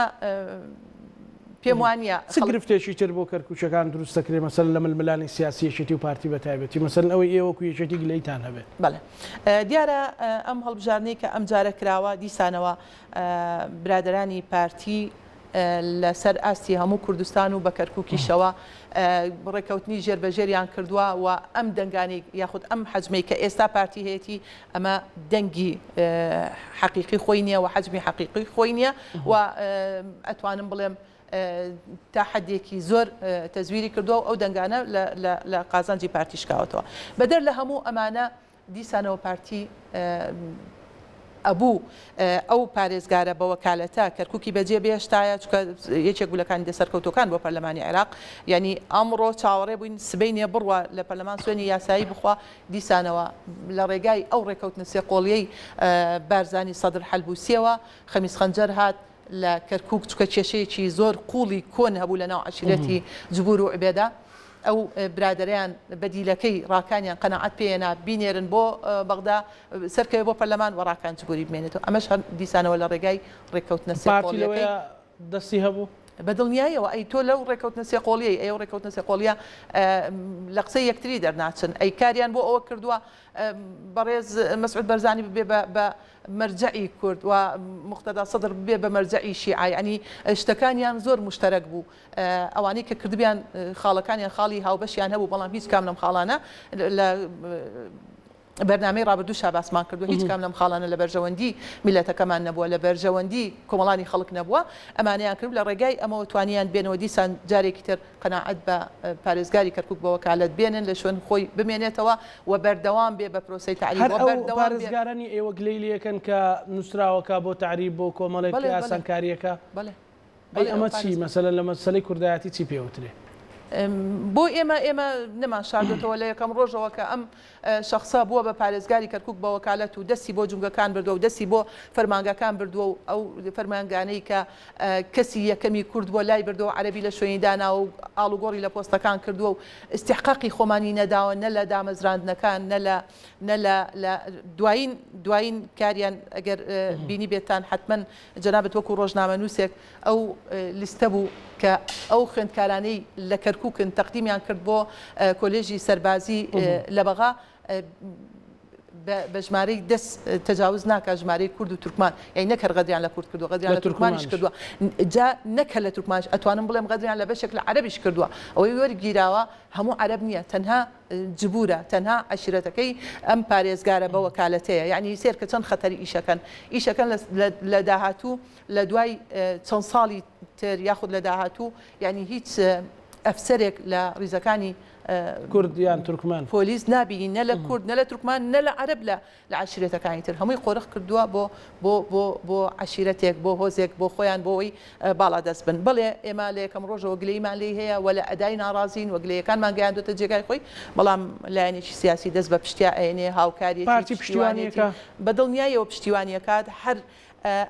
پێم وانە گرفتێکی تر بۆ کەرکووچەکان دروست دەکرێت مەسەل لە ململانی سیاسی یەکێتی و پارتی بە تایبەتی مەسەل ئەوەی ئێوەکو یەکێتی گلەیتان هەبێت. بەڵێ دیارە ئەم هەڵبژارنەی کە ئەم جارە کراوە دیسانەوە برادرانی پارتی لەسەر ئاستی هەموو کوردستان و بە کەرکووکیشەوە ڕێکەوتنی ژێربەژێریان کردووە و ئەم دەنگانی یاخود ئەم حەجمەی کە ئێستا پارتی هەیەی ئەمە دەنگی حەقیقی خۆی نییە و حەجمی حەقیقی خۆی نییە و ئەتوانم بڵێم تا حدێکی زۆر تەزویری کردووە و ئەو دەنگانە لە قازانجی پارتی شکاوەتەوە بەدەر لە هەموو ئەمانە دیسانەوە پارتی ئەبوو ئەو پارێزگارە بە وەکالەتە کەرکووکی بەجێ بێشتایە چکە یەکێک گولەکانی دەسەرکەوتەکان بۆ پەرلەمانی عێراق یعنی ئەمڕۆ چاوەڕێ بووین سبەینێ بڕوە لە پەرلەمان سوێنی یاسایی بخوا دیسانەوە لە ڕێگای ئەو ڕێکەوتنە سێقۆڵیەی بارزانی سەدر حەلبوسیەوە خەمیس خەنجەر هات لە کەرکووک چکە کێشەیەکی زۆر قوڵی کۆن هەبوو لە ناو عەشیرەتی جبور و عبێدا ئەو برادریان بەدیلەکەی ڕاکانیان قەنەعەت پێێنا بینێرن بۆ بەغدا سەرکەوێ بۆ پەرلەمان و ڕاکان جبوری بمێنێتەوە ئەمەش هەر دیسانەوە لە ڕێگای ڕێکەوتنە سێقۆڵیەکەی دەستی هەبوو بەدڵنیایەوە ئەی تۆ لەو ڕێکەوتنە سێقۆڵیەی ئەو ڕێکەوتنە سێقۆڵیە لە قسەی یەکتری دەرناچن ئەی کاریان بۆ ئەوە کردووە بەڕێز مەسعود بەرزانی ببێ بە مەرجعی کورد و مقتەدا سەدر ببێ بە مەرجعی شیعی ینی شتەکانیان زۆر مشتەرەک بوو ئەوانەی کە کردبیان خاڵەکانیان خاڵی هاوبەشیان هەبوو بەڵام هیچ کام لەم خاڵانە لە بەرنامەی ڕابردوو شاباسمان کردو هیچ کام لەم خاڵانە لە بەرژەوەندی میلەتەکەمان نەبووە لە بەرژەوەندی کۆمەڵانی خەڵک نەبووە ئەمانیان کرد لە ڕێگای ئەمەوە توانیان بێنەوە دیسان جارێکی تر قەناعەت بە پارێزگاری کەرکووک بە وەکالەت بێنن لە شوێن خۆی بمێنێتەوە و بەردەوام بێ بە پرۆسەی تعریب پارێزگارانی ئێوە گلەیلیەکەن کە نووسراوەکە بۆ تعریب بۆ کۆمەڵێک یاسانکاریەکە ئەمە چی مەسەلەن لە مەسەلەی کوردایەتی چی پێوترێ بۆ ئێمە نەمان شاردێتەوە لە یەکەم ڕۆژەوە کە ئەم شخصا بووە بە پارێزگاری کەرکووک بە وەکالەت و دەستی بۆ جونگەکان بردووە و دەستی بۆ فەرمانگەکان بردووە و ئەو فەرمانگانەی کە کەسی یەکەمی کورد بۆ لای بردەوە عەرەبی لە شوێنی داناوە و ئاڵوگۆڕی لە پۆستەکان کردووە و استحقاقی خۆمانی نەداوە نە لە دامەزراندنەکان نە لە دوایین کاریان ئەگەر بینی بێتان حتمما جەنابەت وەکو ڕۆژنامەنووسێک ئەو لیستە بوو کە ئەو خوێندکارانەی لە کەرکووکن تەقدیمیان کرد بۆ کۆلێژی سەربازی لە بەغا بە ژمارەی دەست تەجاوز ناکە ژمارەی کورد و تورکمان یعنی نەکە غەدریان لە کورد کردووە غەدریان لە تورکمانیش کردووە جا نەکە لە تورکمانش ئەتوانم بڵێم غەدریان لە بەشێک لە عەرەبیش کردووە ئەوەی وەرگیراوە هەموو عەرەب نییە تەنها جبورە تەنها عەشیرەتەکەی ئەم پارێزگارە بە وەکالەتەیە یعنی سێر کە چەند خەتەری ئیشەکەن لە داهاتوو لە دوای چەند ساڵی تر یاخود لە داهاتوو یعنی هیچ ئەفسەرێک لە ڕیزەکانی کورد یان تورکمان پۆلیس نابینی نە لە کورد نە لە تورکمان نە لە عەرەب لە عەشیرەتەکانی تر هەمووی قۆرق کردووە بۆ عەشیرەتێک بۆ هۆزێک بۆ خۆیان بۆەوەی باڵا دەست بن بڵێ ئێمە لە یەکەم ڕۆژەوە گلەیمان لێ هەیە وە لە ئەدای ناڕازین وە گلەیەکانمان گەیاندوتە جێگای خۆی بەڵام لایەنێکی سیاسی دەست بە پشتیا ئەێنێ هاوکاریەکی پشتیوانیەکە بەدڵنیایەوە پشتیوانیەکات هەر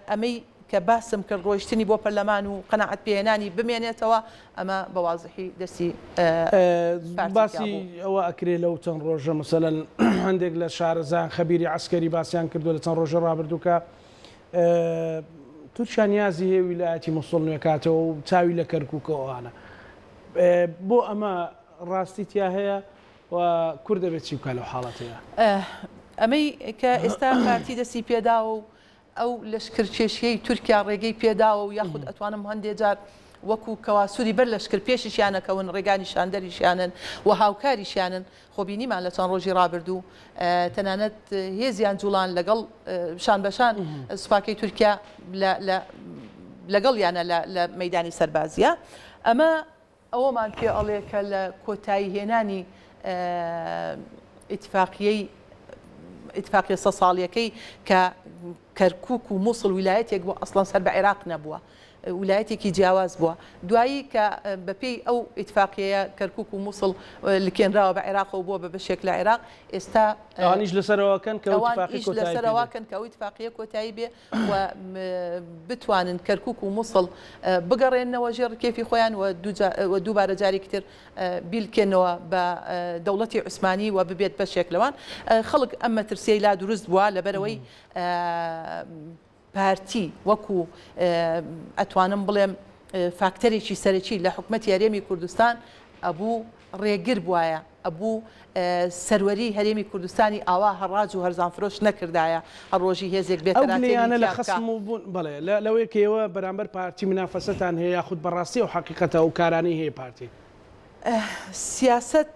ئەمەی کە باسم کرد ڕۆیشتنی بۆ پەرلەمان و قەنەعەت پێهێنانی بمێنێتەوە ئەمە بەوازحی دەستی باسی ئەوە ئەکرێ لەو چەند ڕۆژە مەسەلەن هەندێک لە شارەزان خەبیری عسکەری باسییان کردو لە چەند ڕۆژە ڕابردووکە تورکیا نیازی هەیە ویلایەتی موسڵ نوێکاتەوە و چاوی لە کەرکووکەوەوانە بۆ ئەمە ڕاستی تیا هەیە و کورد دەبێت چی بکە لەو حاڵەتەیە ئەمەی کە ئێستا پارتی دەستی پێدا و ئەو لەشکرکێشیەی تورکیا ڕێگەی پێداوە و یاخود ئەتوانم هەندێک جار وەکو کەواسووری بەر لەشکر پێشیشیانەکەون ڕێگانی شاندەریشیانن و هاوکاریشیانن خۆبینیمان لە چەند ڕۆژی ڕابردوو تەنانەت هێزیان جوڵان لەگەڵ شان بەشان سوپاکەی تورکیا لەگەڵ یانە لە مەیدانی سەربازیە ئەمە ئەوەمان پێ ئەڵێ کە لە کۆتایی هێنانی ئیتفاقیە سە ساڵیەکەی کە کەرکووک و مووسڵ ویلایەتێک بۆ ئەسڵان سەر بە عێراق نەبووە ویلایەتێکی جیاواز بووە دوایی کە بەپێی ئەو ئیتفاقیەیە کەرکووک و مووسڵ لکێنراوە بە عێراقەوە بووە بە بەشێک لە عێراق ئێستا ئەوانیش لەسەرەوەکەن لەسەرەوەکەن کە ئەو ئیتفاقیە کۆتایی بێ و بتوانن کەرکووک و مووسڵ بگەڕێنەوە ژێر کێفی خۆیان و دووبارە جارێکی تر بیلکێنەوە بە دەوڵەتی عوسمانی و ببێت بەشێک لەوان خەڵک ئەم مەترسیەی لا دروست بووە لەبەرەوەی پارتی وەکو ئەتوانم بڵێم فاکتەرێکی سەرەکی لە حکومەتی هەرێمی کوردستان ئەبوو ڕێگر بواە ئەبوو سەروەری هەرێمی کوردستانی ئاوا هەڕاج و هەرزانفرۆش نەکردایە هەر ڕۆژی هێزێک بێتیانە لە خەسم و بوون بڵێ لەوەیەکەوە بەرامبەر پارتی منافەسەتان هەیە یاخود بەڕاستی و حقیقەتە و کارانی هەیە پارتی سیاست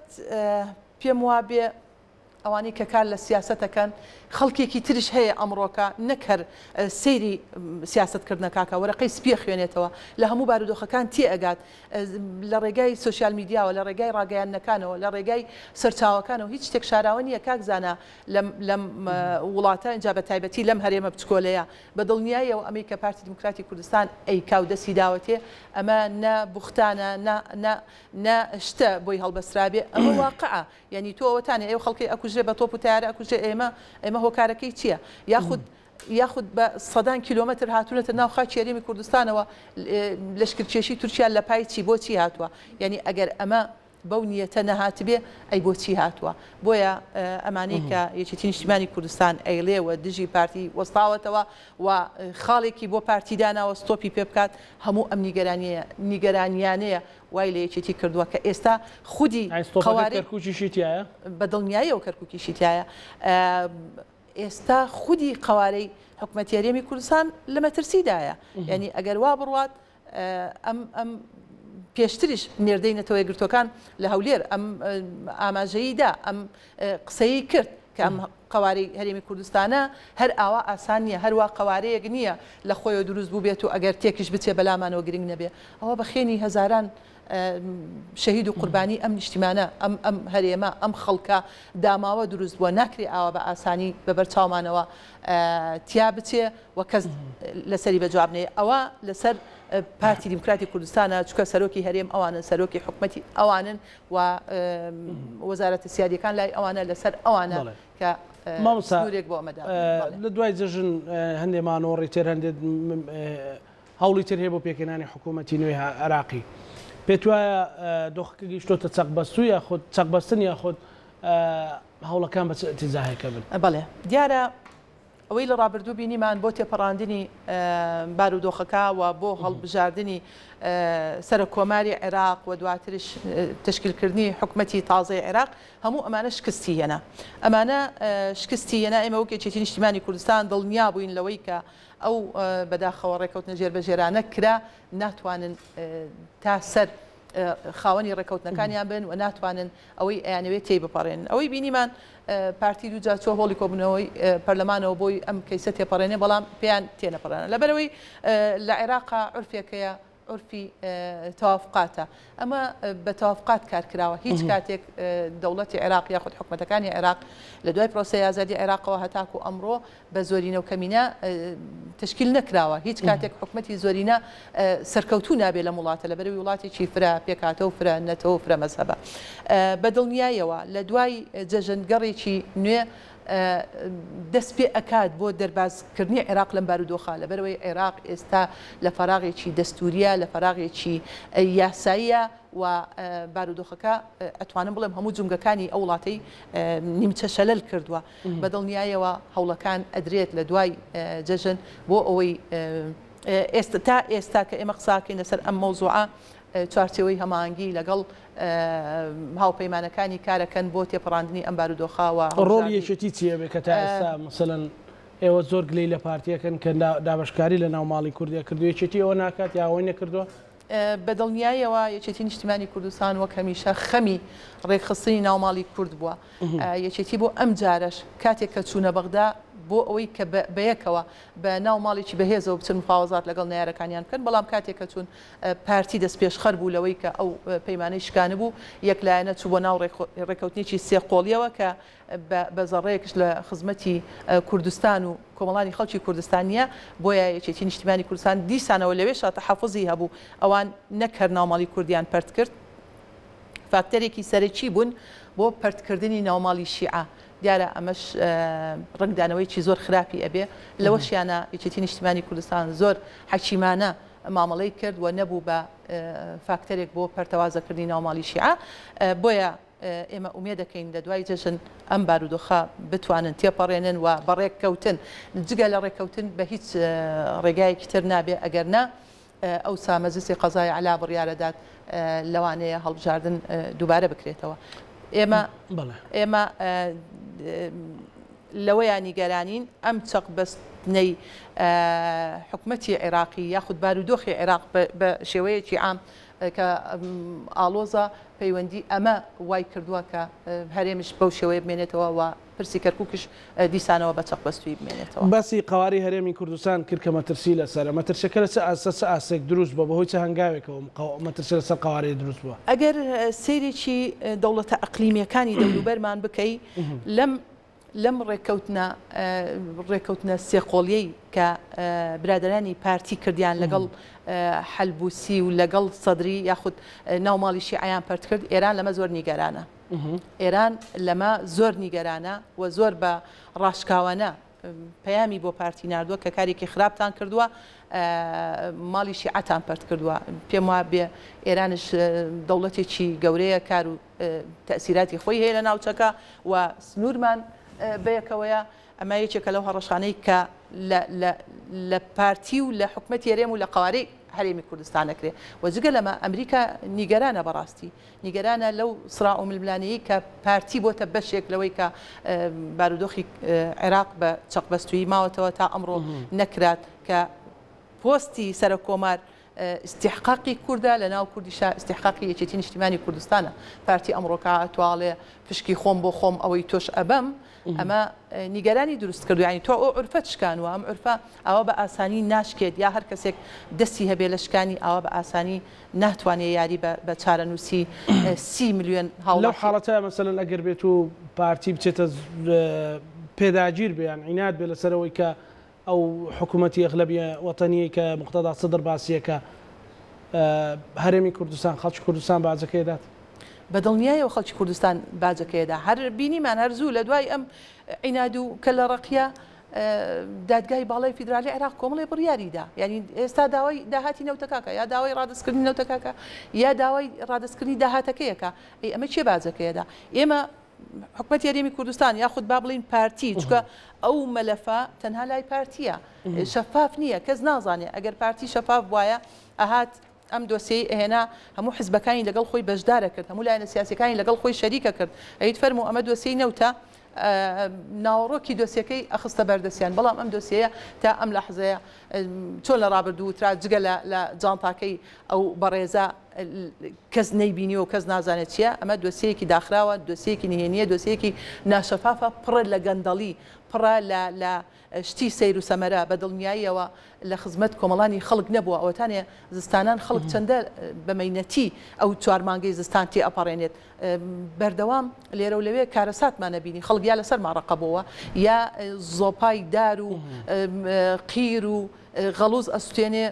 پێم وابێ ئەوانەی کە کار لە سیاستەکەن خەڵکێکی ترش هەیە ئەمڕۆکە نەکەر سەیری سیاستکردنەکاکە وەرەقەی سپیە خوێنێتەوە لە هەموو بارودۆخەکان تێ ئەگات لە ڕێگای سوسیال میدیاوە لە ڕێگای ڕاگەیاندنەکانەوە لە ڕێگای سەرچاوەکانەوە هیچ شتێک شاراوە نییە کاکزانە لەم وڵاتە اینجا بە تایبەتی لەم هەرێمە بچکۆلەیە بە دڵنیاییەوە ئەمەی کە پارتی دیموکراتی کوردستان ئەیکا و دەستی داوەتێ ئەمە نە بوختانە نە شتە بۆی هەڵبەسترابێ ئەمە واقعە یعنی تۆ ئەوەتانێ ئێوە خەڵکی ئەکوژێ بە تۆپ و تیارە ئەکوژێ ئێمە هۆکارەکەی چییە یاخود بە سەدان کیلۆمەتر هاتوونەتە ناو خاکی هەرێمی کوردستانەوە لەشکرکێشی تورکیا لە پای چی بۆچی هاتووە یعنی ئەگەر ئەمە بەو نیەتە نەهات بێ ئەی بۆچی هاتووە بۆیە ئەمانەی کە یەکێتی نیشتیمانی کوردستان ئەیڵێوە دژی پارتی وەستاوەتەوە و خاڵێکی بۆ پارتیداناوە ستۆپی پێ بکات هەموو ئەم نیگەرانیانەیە وای لە یەکێتی کردووە کە ئێستا خودی کەرکووکیشیتیایە بەدڵنیایە و کەرکووکیشیتایە ئێستا خودی قوارەی حکوومەتی هەرێمی کوردستان لە مەترسیدایە یعنی ئەگەر وا بڕوات ئەم پێشتریش نێردەینەتەوە یەکگرتوەکان لە هەولێر ئەم ئاماژەییدا ئەم قسەی کرد کە ئەم قوارەی هەرێمی کوردستانە هەر ئاوا ئاسان نییە هەروە قوارەیەک نییە لە خۆیەوە دروست بوو بێت و ئەگەر تێکیش بچێ بەلامانەوە گرنگ نەبێ ئەوە بە خێنی هەزاران شەهید و قوربانی ئەم نیشتیمانە ئەم هەرێمە ئەم خەڵکە داماوە دروست بووە ناکرێ ئاوا بە ئاسانی بەبەر چاومانەوە تیا بچێ و کەس لەسەری بەجوابنێ ئەوە لەسەر پارتی دیموکراتی کوردستانە چکە سەرۆکی هەرێم ئەوانن سەرۆکی حکومەتی ئەوانن و وەزارەتە سیادیەکان لای ئەوانە لەسەر ئەوانە کە سنوورێک بۆ ئەمەدا لە دوای جژن هەندێمانەوە ڕێتێر هەندێک هەوڵی تر هەیە بۆ پێکەنانی حکوومەتی نوێی عێراقی پێت وایە دۆخەکە گەیشتۆتە چەقبەستوو یاخود چەقبەستن یاخود هەوڵەکان بە ئتیزاهەکە بن بەڵێ دیارە ئەوەی لە ڕابردوو بینیمان بۆ تێپەڕاندنی بارودۆخەکە و بۆ هەڵبژاردننی سەر کۆماری عێراق و دواترش تشکیلکردنی حکومەتی تازای عێراق هەموو ئەمانە شکستی هێنا ئەمانە شکستی هێنا ئێمە وەک یەکێتی نیشتیمانی کوردستان دڵنیا بووین لەوەی کە ئەو بەداخەوە ڕێکەوتنە جێربەجێرانە کرا ناتوانن تا سەر خاوەنی ڕێکەوتنەکانیان بن و ناتوانن ئەوەی ئەیانەوێت تێی بپەڕێن ئەوەی بینیمان پارتی دووجا چۆ هۆڵی کۆبوونەوەی پەرلەمانەوە بۆی ئەم کەیسە تێپەڕێنێ بەڵام پێیان تێنەپەڕێنە لەبەرەوەی لە عێراقا عورفێکەیە عرفی تەوافقاتە ئەمە بە تەوافقات کارکراوە هیچ کاتێک دەوڵەتی عێراق یاخود حکومەتەکانی عێراق لە دوای پرۆسەی ئازادی عێراقەوە هەتاکو ئەمڕۆ بە زۆرینە و کەمینە تشکیل نەکراوە هیچ کاتێک حکومەتی زۆرینە سەرکەوتوو نابێت لە وڵاتە لەبەرەوەی وڵاتێکی فرە پێکاتە و فرە نەتەوە فرە مەزهبە بەدڵنیایەوە لە دوای جەژنگەڕێکی نوێ دەست پێ ئەکات بۆ دەربازکردنی عێراق لەم بارودۆخە لەبەرەوەی عێراق ئێستا لە فەراغێکی دەستوریە لە فەراغێکی یاساییە و بارودۆخەکە ئەتوانم بڵێم هەموو جونگەکانی ئەو وڵاتەی نیمچە شەلەل کردووە بەدڵنیایەوە هەوڵەکان ئەدرێت لە دوای جەژن بۆ ئەوەی تا ئێستا کە ئێمە قساکەین لەسەر ئەم مەوزوعە چوارچێوەی هەماهەنگی لەگەڵ هاوپەیمانەکانی کارەکەن بۆ تێپەڕاندنی ئەم بارودۆخاوە ڕۆڵی یەکێتی چییە بێ کە تا ئێستا مثلەن ئێوە زۆر گلەی لە پارتیەکەن کە دابەشکاری لە ناو ماڵی کوردیا کردو یەکێتی ئەوە ناکات یا ئەوەی نەکردووە بەدڵنیایەوە یەکێتی نیشتیمانی کوردستان وەک هەمیشە خەمی ڕێکخستنی ناوماڵی کورد بووە یەکێتی بۆ ئەم جارش کاتێک کە چوونە بەغدا بۆ ئەوەی کە بەیەکەوە بە ناو ماڵێکی بەهێزەوە بچن مفاوەزات لەگەڵ نارەکانیان بکەن بەڵام کاتێک کە چوون پارتی دەست پێشخەر بوو لەوەی کە ئەو پەیمانەی شکانە بوو یەکلایەنە چوو بۆ ناو ڕێکەوتنیی سێقۆڵیەوە کە بە زەڕەیەکش لە خزمەتی کوردستان و کۆمەڵانی خەڵکی کوردستانیە بۆیە یەکێتی نیشتیمانی کوردستان دیسانەوە لەوێشە تەحەفوزی هەبوو ئەوان نەکرد ناوماڵی کوردیان پەرت کرد فاکتەرێکی سەرەکی بوون بۆ پەرتکردنی ناوماڵی شیعە دیارە ئەمەش ڕنگدانەوەیکی زۆر خراپی ئەبێ لەوەشیانە یەکێتی نیشتیمانی کوردستان زۆر حەکیمانە مامەڵەی کرد و نەبوو بە فاکتەرێک بۆ پەرتەوازەکردنی ناوماڵی شیعە بۆیە ئێمە ئومێ دەکەین لە دوای جەژن ئەم بارودۆخە بتوانن تێپەڕێنن و بەڕێککەوتن جگە لە ڕێککەوتن بە هیچ ڕێگایەکی تر نابێ ئەگەرنا ئەو سامەزیسی قەزای علا بڕیارەدات لەوانەیە هەڵبژاردن دووبارە بکرێتەوە ئێمە لەوەیان نیگەرانین ئەم چەق بەستنەی حکومەتی عێراقی یاخود بارودۆخی عێراق بە شێوەیەکی عام کە ئالۆزە پەیوەندی ئەمە وای کردووە کە هەرێمش بەو شێوەیە بمێنێتەوە و پرسی کەرکووکش دیسانەوە بە چەق بەستوی بمێنێتەوە باسی قواری هەرێمی کوردستان کرد کە مەترسی لەسەر مەترسەکە لە چ ئاسێک دروست بووە بەهۆی چه هەنگاوێکەوە مەترسە لەسەر قواری دروست بووە ئەگەر سەیرێکی دەوڵەتە ئەقلیمیەکانی دەوروبەرمان بکەی لەم ڕێکەوتنە سێقۆڵیەی کە برادرانی پارتی کردیان لەگەڵ حەلبوسی و لەگەڵ سەدری یاخود ناوماڵی شیعەیان پەرت کرد ئێران لەمە زۆر نیگەرانە ئێران لەمە زۆر نیگەرانە و زۆر بە ڕاشکاوانە پەیامی بۆ پارتی نردووە کە کارێکی خراپتان کردووە ماڵی شیعەتان پەرت کردووە پێم وایە بێ ئێرانش دەوڵەتێکی گەورەیە کار و تەسیراتی خۆی هەیە لە ناوچەکە و سنوورمان بەیەکەوەیە ئەمە یەکێکە لەو هەڕەشانەی کە لە پارتی و لە حکومەتی هەرێم و لە قوارەی هەرێمی کوردستان نەکرێ وەجگە لەمە ئەمریکا نیگەرانە بەڕاستی نیگەرانە لەو سڕا و ململانەیە کە پارتی بۆتە بەشێک لەوەی کە بارودۆخی عێراق بە چەقبەستویی ماوەتەوە تا ئەمڕۆ نەکرات کە پۆستی سەرۆک کۆمار استحقاقی کوردە لە ناو کوردیشا استحقاقی یەکێتی نیشتیمانی کوردستانە پارتی ئەمڕۆکە ئەتواڵێ پشکی خۆم بۆ خۆم ئەوەی تۆش ئەبەم ئەمە نیگەرانی دروست کردو ینی تۆ ئەو عورفە شکانوە ئەم عورفە ئەوە بە ئاسانی ناشکێت یا هەر کەسێک دەستی هەبێ لە شکانی ئەوە بە ئاسانی ناتوانێت یاری بە چارەنووسی 30 میلیۆن هاوڵ لەو حاڵەتە مەسەلەن ئەگەر بێت و پارتی بچێتە پێداگیر بیان عینات بێ لەسەرەوەی کە ئەو حکوومەتی ئەغلەبیە وەتەنیە کە مقتەدا سەدر باسیەکە هەرێمی کوردستان خەڵکی کوردستان باجەکەی دات بەدڵنیایەوە خەڵکی کوردستان باجەکەیدا هەر بینیمان هەرزوو لە دوای ئەم عیناد و کە لە ڕەقیە دادگای باڵای فیدرالی عێراق کۆمەڵی بڕیاریدا یعنی ئێستا داوای داهاتی نەوتەکەکە یا داوای ڕادستکردنی نەوتەکەکە یا داوای ڕادستکردنی داهاتەکەیەکە ئەمە چێ باجەکەیەدا ئێمە حکومەتی هەرێمی کوردستان یاخود با بڵین پارتی چکە ئەو مەلەفە تەنها لای پارتیە شەفاف نییە کەس نازانێ ئەگەر پارتی شەفاف وایە ئەهات ئەم دۆسیەی ئێنا هەموو حیزبەکانی لەگەڵ خۆی بەشدارە کرد هەموو لایەنە سیاسەکانی لەگەڵ خۆی شەریکە کرد ئەیت فەرموو ئەمە دۆسیەی نەوتە ناوەڕۆکی دۆسیەکەی ئەخستە بەردەستیان بەڵام ئەم دۆسیەیە تا ئەم لەحزەیە چۆن لە ڕابردوو ترا جگە لە جانتاکەی ئەو بەڕێزە کەس نەیبینی و کەس نازانێت چییە ئەمە دۆسیەکی داخراوە دۆسیەکی نهێنیە دۆسیەکی ناشەفافە پڕە لە گەندەڵی پڕە لە شتی سیر و سەمەرە بە دڵنیاییەوە لە خزمەت کۆمەڵانی خەڵک نەبووە ئەوەتانێ زستانان خەڵک چەندە بەمەینەتی ئەو چوارمانگەی زستان تێ ئەپەڕێنێت بەردەوام لێرە و لەوێ کارەساتمانە بینی خەڵک یا لەسەر ماڕەقەبەوە یا زۆپای دار و قیر و غەڵوز ئەستێنێ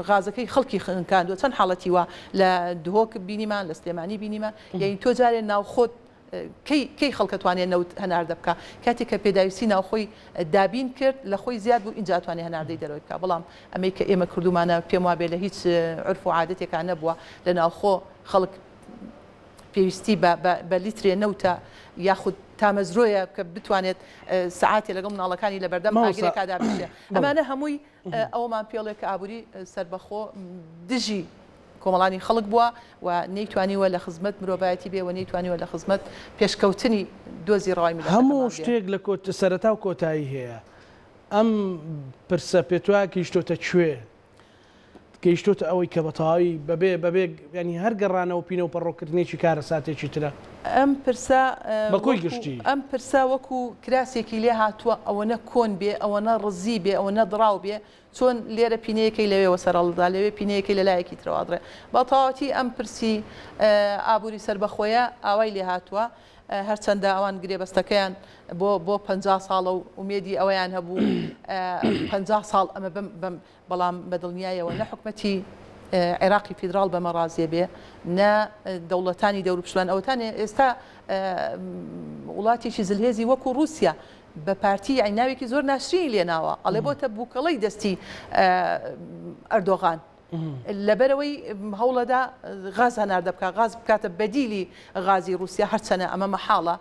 غازەکەی خەڵکی خنکاندووە چەند حاڵەتی وە لە دهۆک بینیمان لە سلێمانی بینیمان یعنی تۆ جارێ ناوخۆت کەی خەڵکەتوانێت نەوت هەناردە بکە کاتێک کە پێداویستی ناوخۆی دابین کرد لە خۆی زیاد بوو اینجا توانێت هەناردەی دەرەوەی بکە بەڵام ئەمەی کە ئێمە کردومانە پێم وابێ لە هیچ عرف و عادەتێکا نەبووە لە ناوخۆ خەڵک پێویستی بە لیترێ نەوتە یاخود تامەزرۆیە کە بتوانێت سعاتی لەگەڵ مناڵەکانی لە بەردەم ئاگرێکادا بشێ ئەمانە هەمووی ئەومان پێڵێک کە ئابووری سەربەخۆ دژی کۆمەڵانی خەڵک بووە و نەیتوانیوە لە خزمەت مرۆڤایەتی بێ و نەیتوانیوە لە خزمەت پێشکەوتنی دۆزی ڕای میلەتەکە هەموو شتێک لە سەرەتا و کۆتایی هەیە ئەم پرسە پێتوایە کەیشتۆتە کوێ گەیشتۆتە ئەوەی کە بەتەواوی بەبێ ینی هەر گەڕانەوە پینە و پەڕۆکردنێکی کارە ساتێکی ترە ئەم پرسە بەکۆی گشتی ئەم پرسە وەکو کراسێکی لێ هاتووە ئەوەنە کۆن بێ ئەوەنە ڕزی بێ ئەوەنە دراو بێ چۆن لێرە پینەیەکەی لەوێەوە سەرڵدا لەوێ پینەیەکی لە لایەکی ترەوادڕێ بە تەواوەتی ئەم پرسی ئابووری سەربەخۆیە ئاوای لێ هاتووە هەرچەندە ئەوان گرێبەستەکەیان بۆ 50 ساڵە و ئومێدی ئەوەیان هەبوو 50 ساڵ ئەمە بەڵام بەدڵنیایەوە نە حکومەتی عێراقی فیدراڵ بەمە ڕازیە بێ نە دەوڵەتانی دەوروپشتوان ئەوتانێ ئێستا وڵاتێکی زلهێزی وەکو رووسیا بە پارتی عیناوێکی زۆر ناشرین لێناوە ئەڵێ بۆتە بووکەڵەی دەستی ئەردۆغان لەبەرەوەی هەوڵەدا غاز هەناردە بکە غاز بکاتە بەدیلی غازی رووسیا هەرچەنە ئەمە مەحاڵە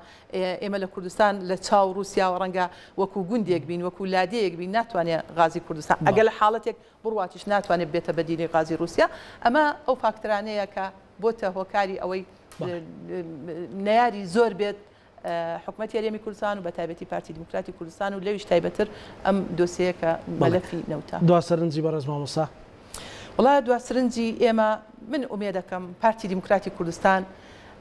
ئێمە لە کوردستان لە چاو رووسیا و ڕەنگە وەکو گوندێک بین وەکو لادەیەک بین ناتوانێت غازی کوردستان ئەگە لە حاڵەتێک بڕواتیش ناتوانێت بێتە بەدیلی غازی رووسیا ئەمە ئەو فاکترانەیە کە بۆتە هۆکاری ئەوەی نەیاری زۆر بێت حکومەتی هەرێمی کوردستان و بە تایبەتی پارتی دیموکراتی کوردستان و لەویش تایبەتر ئەم دۆسیەیە کە مەلەفی نەوتە دواسەرنجی بەڕێز مامۆستا وڵا دواسرنجی ئێمە من ئومێ دەکەم پارتی دیموکراتی کوردستان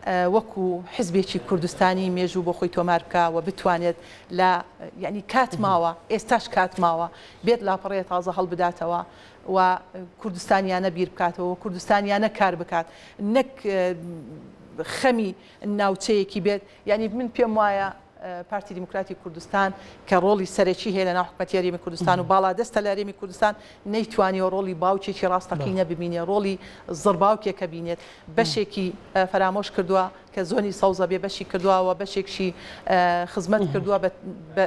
وەکو حزبێکی کوردستانی مێژوو بۆ خۆی تۆمار بکە و بتوانێت لە یعنی کات ماوە ئێستاش کات ماوە بێت لاپەڕەیە تازە هەڵبداتەوە و کوردستانیانە بیر بکاتەوە کوردستانیانە کار بکات نەک خەمی ناوچەیەکی بێت یعنی من پێم وایە پارتی دیموکراتی کوردستان کە ڕۆڵی سەرەکی هەیە لە ناو حکومەتی هەرێمی کوردستان و باڵا دەستە لە هەرێمی کوردستان نەیتوانیەوە ڕۆڵی باوکێکی ڕاستەقی نەببینێ ڕۆڵی زڕباوکێکە بینێت بەشێکی فەرامۆش کردووە کە زۆنی سەوزە بێ بەشی کردووە و بەشێکشی خزمەت کردووە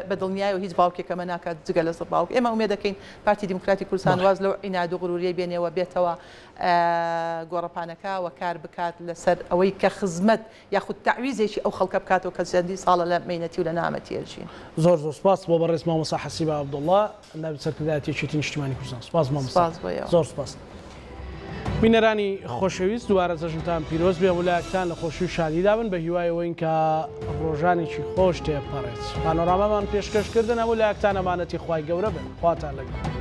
بە دڵنیای و هیچ باوکێکەمە ناکات جگە لە زڕباوک ئێمە ئومێ دەکەین پارتی دیموکراتی کوردستان واز لەو عیناد و غروریە بێنێەوە بێتەوە گۆڕەپانەکە و کار بکات لەسەر ئەوەی کە خزمەت یاخود تعویزێکی ئەو خەڵکە بکاتەوە کە چەندی ساڵە لە مینەتی و لە نامەتی ئەژین زۆر سپاس بۆ بەڕێز مامۆستا حەسیبە عەبدوڵڵا نائب سەرکردایەتیەکی نیشتیمانی کوردستان سپاس مامۆستا زۆر سپاس بینەرانی خۆشەویست دووارە جەژنتان پیرۆز بێ وڵایەکتان لە خۆشی و شادی دابن بە هیوایەوەی کە ڕۆژانێکی خۆش تێپەڕێت پانۆرامامان پێشکەشکردن هەموو لایەکتان ئەمانەتی خوای گەورە بن خواتان لەگەڵ